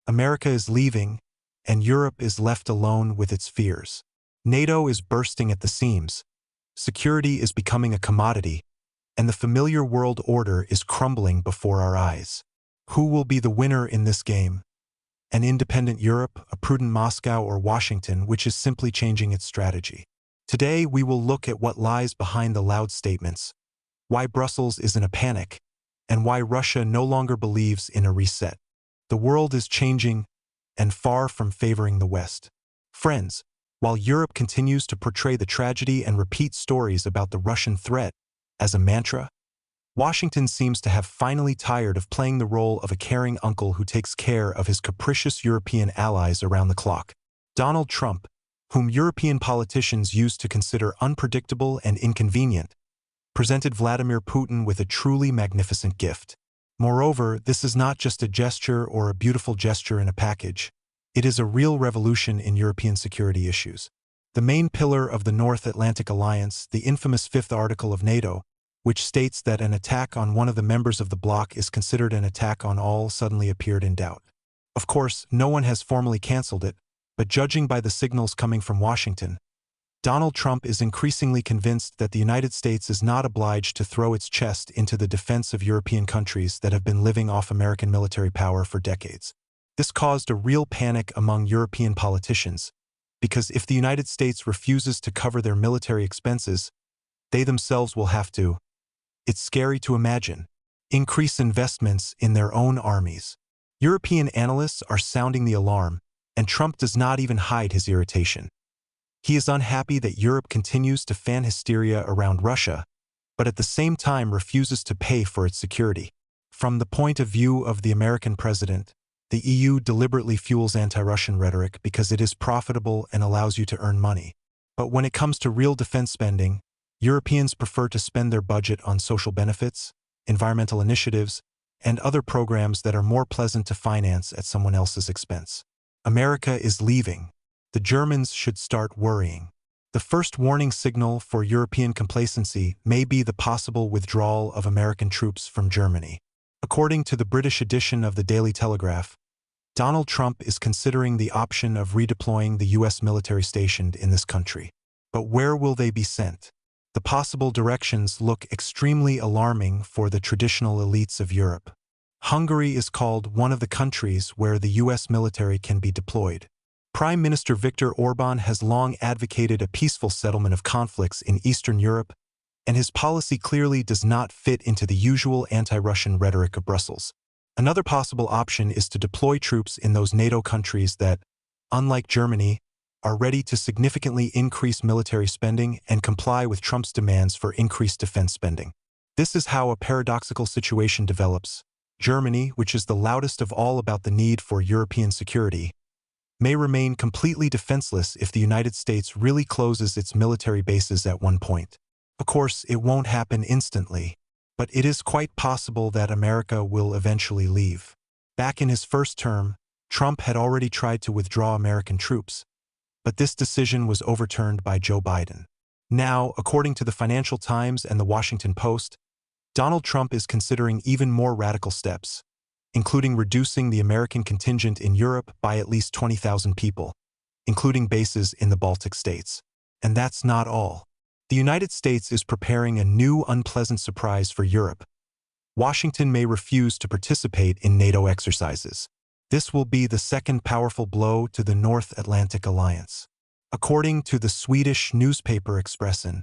America is leaving, and Europe is left alone with its fears. NATO is bursting at the seams, security is becoming a commodity, and the familiar world order is crumbling before our eyes. Who will be the winner in this game? An independent Europe, a prudent Moscow, or Washington, which is simply changing its strategy? Today, we will look at what lies behind the loud statements, why Brussels is in a panic, and why Russia no longer believes in a reset. The world is changing, and far from favoring the West. Friends, while Europe continues to portray the tragedy and repeat stories about the Russian threat as a mantra, Washington seems to have finally tired of playing the role of a caring uncle who takes care of his capricious European allies around the clock. Donald Trump, whom European politicians used to consider unpredictable and inconvenient, presented Vladimir Putin with a truly magnificent gift. Moreover, this is not just a gesture or a beautiful gesture in a package. It is a real revolution in European security issues. The main pillar of the North Atlantic Alliance, the infamous Fifth Article of NATO, which states that an attack on one of the members of the bloc is considered an attack on all, suddenly appeared in doubt. Of course, no one has formally cancelled it, but judging by the signals coming from Washington, Donald Trump is increasingly convinced that the United States is not obliged to throw its chest into the defense of European countries that have been living off American military power for decades. This caused a real panic among European politicians, because if the United States refuses to cover their military expenses, they themselves will have to, it's scary to imagine, increase investments in their own armies. European analysts are sounding the alarm, and Trump does not even hide his irritation. He is unhappy that Europe continues to fan hysteria around Russia, but at the same time refuses to pay for its security. From the point of view of the American president, the EU deliberately fuels anti-Russian rhetoric because it is profitable and allows you to earn money. But when it comes to real defense spending, Europeans prefer to spend their budget on social benefits, environmental initiatives, and other programs that are more pleasant to finance at someone else's expense. America is leaving. The Germans should start worrying. The first warning signal for European complacency may be the possible withdrawal of American troops from Germany. According to the British edition of the Daily Telegraph, Donald Trump is considering the option of redeploying the U.S. military stationed in this country. But where will they be sent? The possible directions look extremely alarming for the traditional elites of Europe. Hungary is called one of the countries where the U.S. military can be deployed. Prime Minister Viktor Orban has long advocated a peaceful settlement of conflicts in Eastern Europe, and his policy clearly does not fit into the usual anti-Russian rhetoric of Brussels. Another possible option is to deploy troops in those NATO countries that, unlike Germany, are ready to significantly increase military spending and comply with Trump's demands for increased defense spending. This is how a paradoxical situation develops. Germany, which is the loudest of all about the need for European security, may remain completely defenseless if the United States really closes its military bases at one point. Of course, it won't happen instantly, but it is quite possible that America will eventually leave. Back in his first term, Trump had already tried to withdraw American troops, but this decision was overturned by Joe Biden. Now, according to the Financial Times and the Washington Post, Donald Trump is considering even more radical steps, including reducing the American contingent in Europe by at least 20,000 people, including bases in the Baltic states. And that's not all. The United States is preparing a new unpleasant surprise for Europe. Washington may refuse to participate in NATO exercises. This will be the second powerful blow to the North Atlantic Alliance. According to the Swedish newspaper Expressen,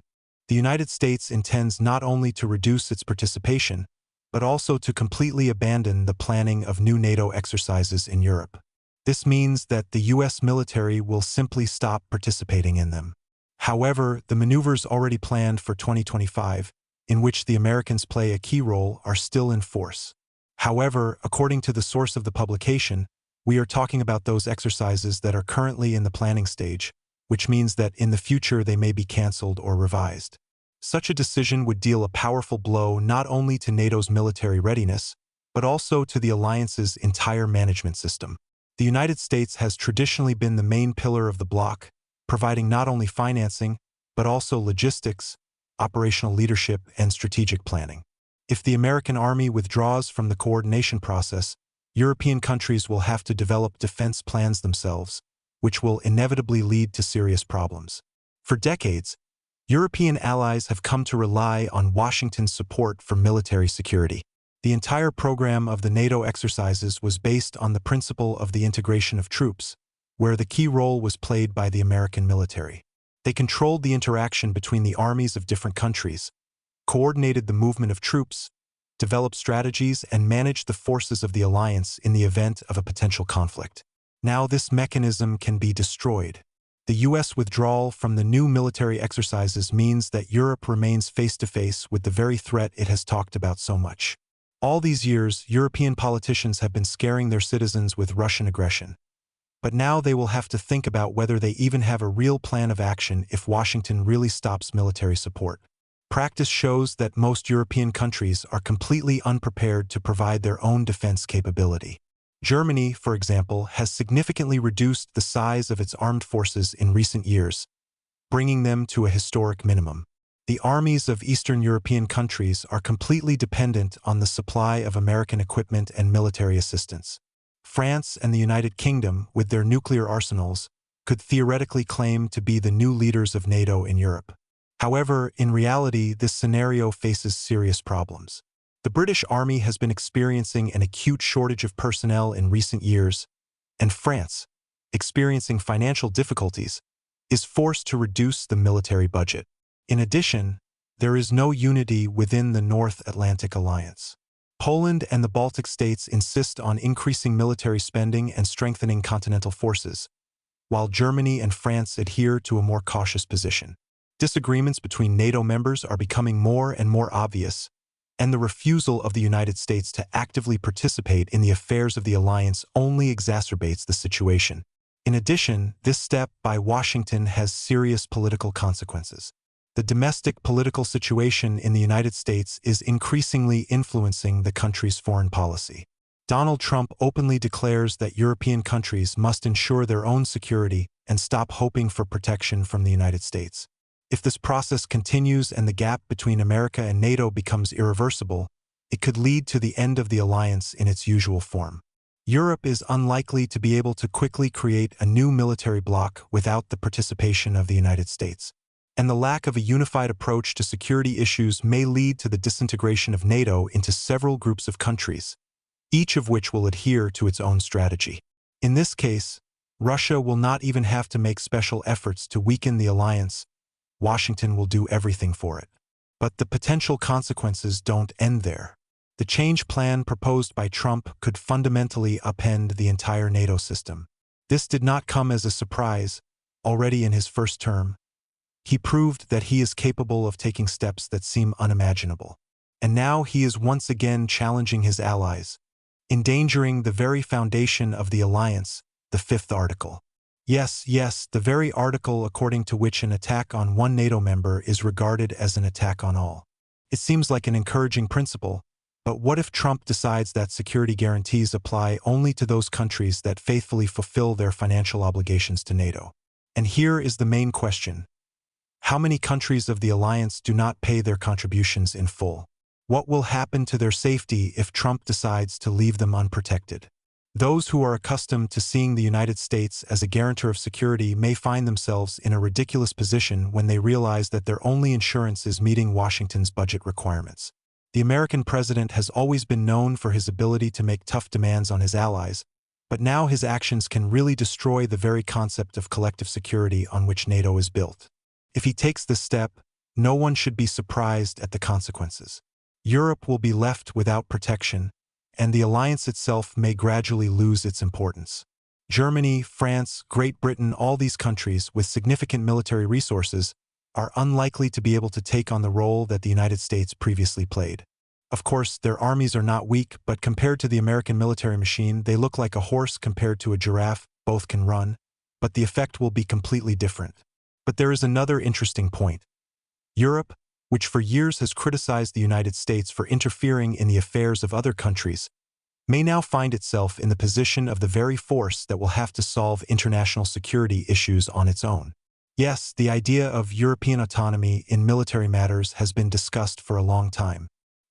the United States intends not only to reduce its participation, but also to completely abandon the planning of new NATO exercises in Europe. This means that the U.S. military will simply stop participating in them. However, the maneuvers already planned for 2025, in which the Americans play a key role, are still in force. However, according to the source of the publication, we are talking about those exercises that are currently in the planning stage, which means that in the future they may be cancelled or revised. Such a decision would deal a powerful blow not only to NATO's military readiness, but also to the alliance's entire management system. The United States has traditionally been the main pillar of the bloc, providing not only financing, but also logistics, operational leadership, and strategic planning. If the American army withdraws from the coordination process, European countries will have to develop defense plans themselves, which will inevitably lead to serious problems. For decades, European allies have come to rely on Washington's support for military security. The entire program of the NATO exercises was based on the principle of the integration of troops, where the key role was played by the American military. They controlled the interaction between the armies of different countries, coordinated the movement of troops, developed strategies, and managed the forces of the alliance in the event of a potential conflict. Now this mechanism can be destroyed. The U.S. withdrawal from the new military exercises means that Europe remains face-to-face with the very threat it has talked about so much. All these years, European politicians have been scaring their citizens with Russian aggression. But now they will have to think about whether they even have a real plan of action if Washington really stops military support. Practice shows that most European countries are completely unprepared to provide their own defense capability. Germany, for example, has significantly reduced the size of its armed forces in recent years, bringing them to a historic minimum. The armies of Eastern European countries are completely dependent on the supply of American equipment and military assistance. France and the United Kingdom, with their nuclear arsenals, could theoretically claim to be the new leaders of NATO in Europe. However, in reality, this scenario faces serious problems. The British Army has been experiencing an acute shortage of personnel in recent years, and France, experiencing financial difficulties, is forced to reduce the military budget. In addition, there is no unity within the North Atlantic Alliance. Poland and the Baltic states insist on increasing military spending and strengthening continental forces, while Germany and France adhere to a more cautious position. Disagreements between NATO members are becoming more and more obvious, and the refusal of the United States to actively participate in the affairs of the alliance only exacerbates the situation. In addition, this step by Washington has serious political consequences. The domestic political situation in the United States is increasingly influencing the country's foreign policy. Donald Trump openly declares that European countries must ensure their own security and stop hoping for protection from the United States. If this process continues and the gap between America and NATO becomes irreversible, it could lead to the end of the alliance in its usual form. Europe is unlikely to be able to quickly create a new military bloc without the participation of the United States. And the lack of a unified approach to security issues may lead to the disintegration of NATO into several groups of countries, each of which will adhere to its own strategy. In this case, Russia will not even have to make special efforts to weaken the alliance. Washington will do everything for it. But the potential consequences don't end there. The change plan proposed by Trump could fundamentally upend the entire NATO system. This did not come as a surprise. Already in his first term, he proved that he is capable of taking steps that seem unimaginable. And now he is once again challenging his allies, endangering the very foundation of the alliance, the fifth article. Yes, the very article according to which an attack on one NATO member is regarded as an attack on all. It seems like an encouraging principle, but what if Trump decides that security guarantees apply only to those countries that faithfully fulfill their financial obligations to NATO? And here is the main question. How many countries of the alliance do not pay their contributions in full? What will happen to their safety if Trump decides to leave them unprotected? Those who are accustomed to seeing the United States as a guarantor of security may find themselves in a ridiculous position when they realize that their only insurance is meeting Washington's budget requirements. The American president has always been known for his ability to make tough demands on his allies, but now his actions can really destroy the very concept of collective security on which NATO is built. If he takes this step, no one should be surprised at the consequences. Europe will be left without protection, and the alliance itself may gradually lose its importance. Germany, France, Great Britain, all these countries with significant military resources are unlikely to be able to take on the role that the United States previously played. Of course, their armies are not weak, but compared to the American military machine, they look like a horse compared to a giraffe. Both can run, but the effect will be completely different. But there is another interesting point. Europe, which for years has criticized the United States for interfering in the affairs of other countries, may now find itself in the position of the very force that will have to solve international security issues on its own. Yes, the idea of European autonomy in military matters has been discussed for a long time.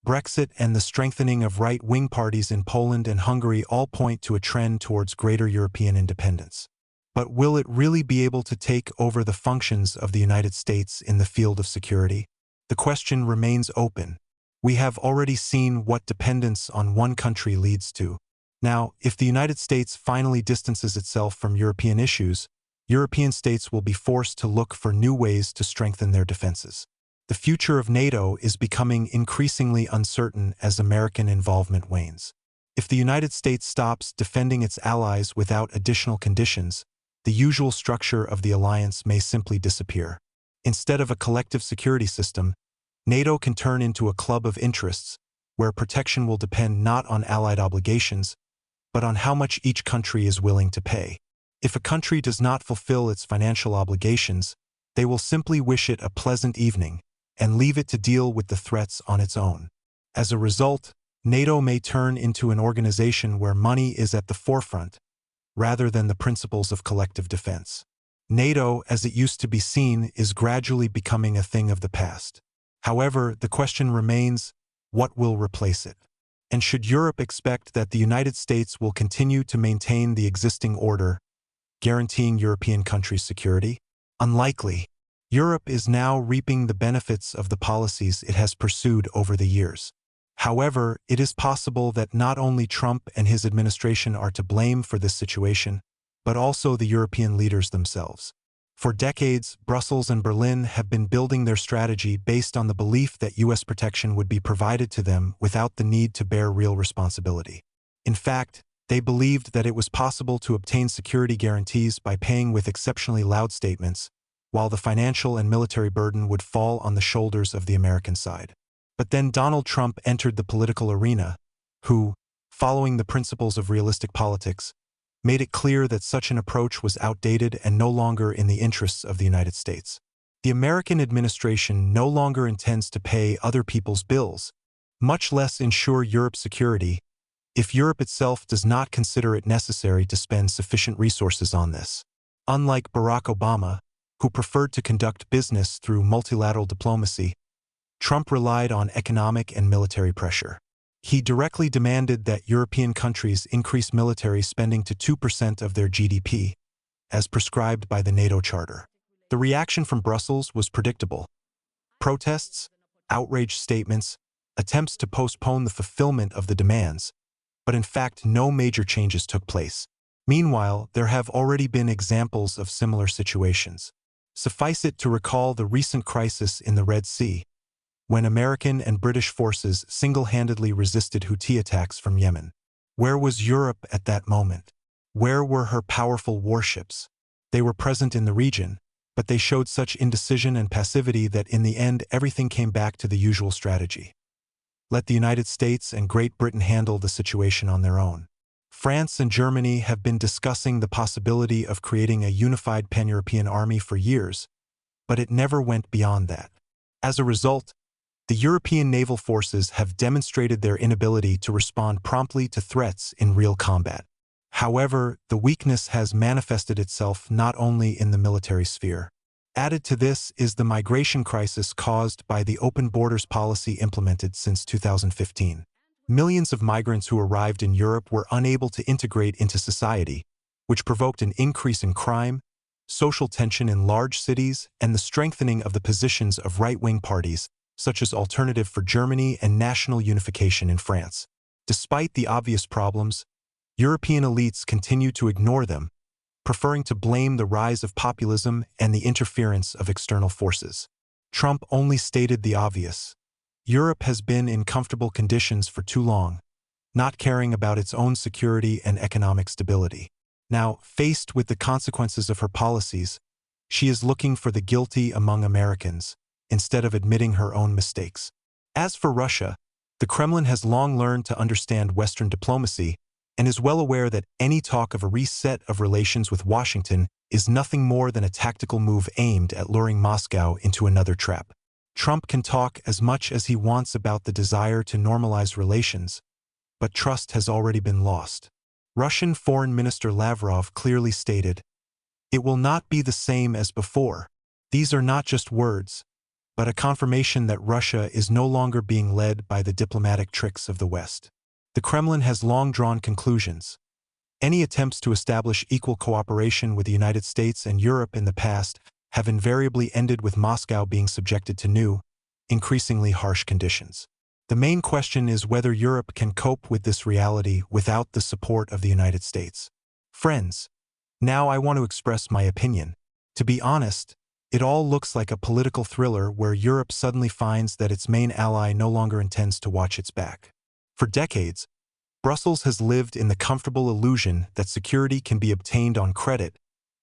Brexit and the strengthening of right-wing parties in Poland and Hungary all point to a trend towards greater European independence. But will it really be able to take over the functions of the United States in the field of security? The question remains open. We have already seen what dependence on one country leads to. Now, if the United States finally distances itself from European issues, European states will be forced to look for new ways to strengthen their defenses. The future of NATO is becoming increasingly uncertain as American involvement wanes. If the United States stops defending its allies without additional conditions, the usual structure of the alliance may simply disappear. Instead of a collective security system, NATO can turn into a club of interests, where protection will depend not on allied obligations, but on how much each country is willing to pay. If a country does not fulfill its financial obligations, they will simply wish it a pleasant evening and leave it to deal with the threats on its own. As a result, NATO may turn into an organization where money is at the forefront, rather than the principles of collective defense. NATO, as it used to be seen, is gradually becoming a thing of the past. However, the question remains, what will replace it? And should Europe expect that the United States will continue to maintain the existing order, guaranteeing European countries' security? Unlikely. Europe is now reaping the benefits of the policies it has pursued over the years. However, it is possible that not only Trump and his administration are to blame for this situation, but also the European leaders themselves. For decades, Brussels and Berlin have been building their strategy based on the belief that U.S. protection would be provided to them without the need to bear real responsibility. In fact, they believed that it was possible to obtain security guarantees by paying with exceptionally loud statements, while the financial and military burden would fall on the shoulders of the American side. But then Donald Trump entered the political arena, who, following the principles of realistic politics, made it clear that such an approach was outdated and no longer in the interests of the United States. The American administration no longer intends to pay other people's bills, much less ensure Europe's security, if Europe itself does not consider it necessary to spend sufficient resources on this. Unlike Barack Obama, who preferred to conduct business through multilateral diplomacy, Trump relied on economic and military pressure. He directly demanded that European countries increase military spending to 2% of their GDP, as prescribed by the NATO Charter. The reaction from Brussels was predictable. Protests, outraged statements, attempts to postpone the fulfillment of the demands, but in fact no major changes took place. Meanwhile, there have already been examples of similar situations. Suffice it to recall the recent crisis in the Red Sea, when American and British forces single-handedly resisted Houthi attacks from Yemen. Where was Europe at that moment? Where were her powerful warships? They were present in the region, but they showed such indecision and passivity that in the end everything came back to the usual strategy. Let the United States and Great Britain handle the situation on their own. France and Germany have been discussing the possibility of creating a unified pan-European army for years, but it never went beyond that. As a result, the European naval forces have demonstrated their inability to respond promptly to threats in real combat. However, the weakness has manifested itself not only in the military sphere. Added to this is the migration crisis caused by the open borders policy implemented since 2015. Millions of migrants who arrived in Europe were unable to integrate into society, which provoked an increase in crime, social tension in large cities, and the strengthening of the positions of right-wing parties, such as Alternative for Germany and National Unification in France. Despite the obvious problems, European elites continue to ignore them, preferring to blame the rise of populism and the interference of external forces. Trump only stated the obvious. Europe has been in comfortable conditions for too long, not caring about its own security and economic stability. Now, faced with the consequences of her policies, she is looking for the guilty among Americans, instead of admitting her own mistakes. As for Russia, the Kremlin has long learned to understand Western diplomacy and is well aware that any talk of a reset of relations with Washington is nothing more than a tactical move aimed at luring Moscow into another trap. Trump can talk as much as he wants about the desire to normalize relations, but trust has already been lost. Russian Foreign Minister Lavrov clearly stated, "It will not be the same as before. These are not just words. but a confirmation that Russia is no longer being led by the diplomatic tricks of the West. The Kremlin has long drawn conclusions. Any attempts to establish equal cooperation with the United States and Europe in the past have invariably ended with Moscow being subjected to new, increasingly harsh conditions. The main question is whether Europe can cope with this reality without the support of the United States. Friends, now I want to express my opinion. To be honest, it all looks like a political thriller where Europe suddenly finds that its main ally no longer intends to watch its back. For decades, Brussels has lived in the comfortable illusion that security can be obtained on credit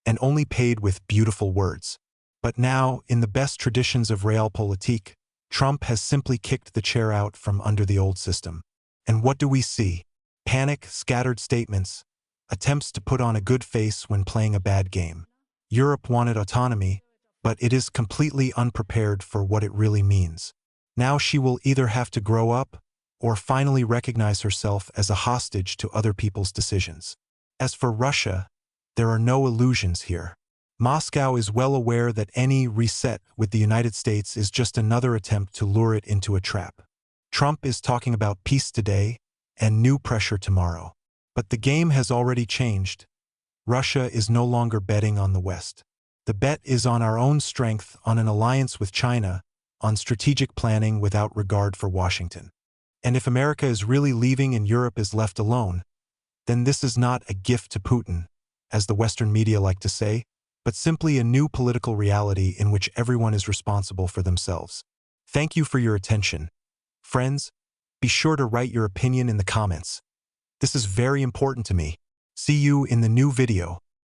and only paid with beautiful words. But now, in the best traditions of realpolitik, Trump has simply kicked the chair out from under the old system. And what do we see? Panic, scattered statements, attempts to put on a good face when playing a bad game. Europe wanted autonomy, but it is completely unprepared for what it really means. Now she will either have to grow up or finally recognize herself as a hostage to other people's decisions. As for Russia, there are no illusions here. Moscow is well aware that any reset with the United States is just another attempt to lure it into a trap. Trump is talking about peace today and new pressure tomorrow. But the game has already changed. Russia is no longer betting on the West. The bet is on our own strength, on an alliance with China, on strategic planning without regard for Washington. And if America is really leaving and Europe is left alone, then this is not a gift to Putin, as the Western media like to say, but simply a new political reality in which everyone is responsible for themselves. Thank you for your attention. Friends, be sure to write your opinion in the comments. This is very important to me. See you in the new video.